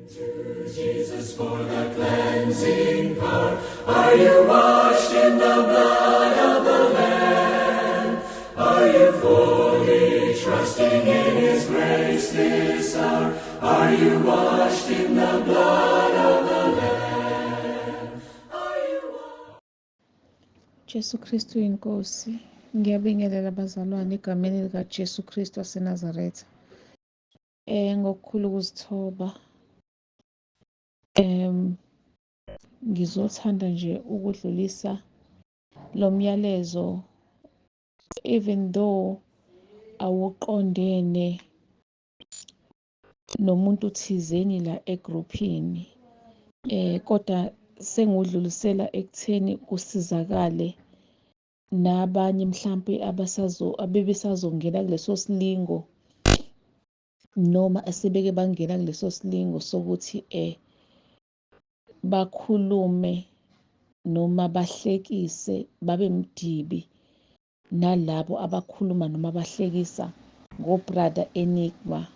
To Jesus for the cleansing power. Are you washed in the blood of the Lamb? Are you fully trusting in His grace this hour? Are you washed in the blood of the Lamb? Are you washed? Jesu Kristu inkosi, ngiyabingelela bazalwane egameni lika Jesu Kristu waseNazaretha. Ngokukhulu ukuzithoba ngizothanda nje ukudlulisa lo myalezo even though awuqondene nomuntu thizeni la egrouphini, kodwa sengudlulisela ekutheni kusizakale nabanye mhlampe abebesazongena kuleso silingo noma asebeke bangena kuleso silingo sokuthi bakhulume noma bahlekise babe mdibi nalabo abakhuluma noma bahlekisa ngobrother Enigma.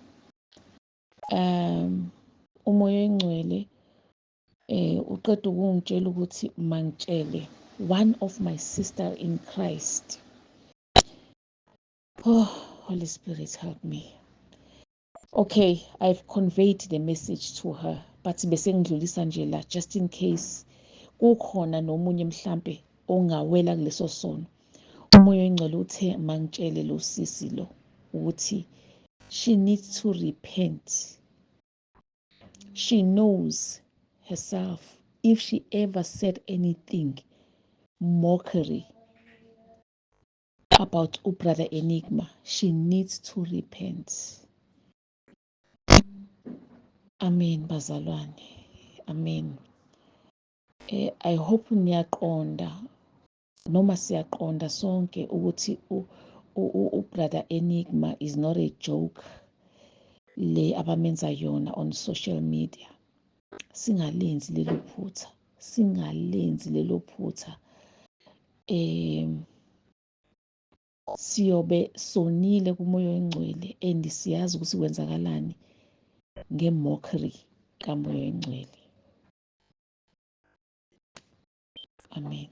Umoya oyingcwele uqeda ukungitshela ukuthi mangitshele one of my sister in Christ. Oh, Holy Spirit, help me. Okay, I've conveyed the message to her, but bese ngidlulisa nje la just in case kukhona nomunye mhlampe ongawela kuleso sono. Umoya oyingcwele uthe mangitshele lo sisi lo ukuthi she needs to repent. She knows herself if she ever said anything mockery about brother Enigma, she needs to repent. Amen bazalwane. Amen. I hope niyaqonda noma siyaqonda sonke ukuthi brother Enigma is not a joke le abamenza yona on social media. Singalenzi lelo phutha. Siyobe sonile kumoya oyingcwele and siyazi ukuthi kwenzakalani ngemockery kamoya oyingcwele. Amen.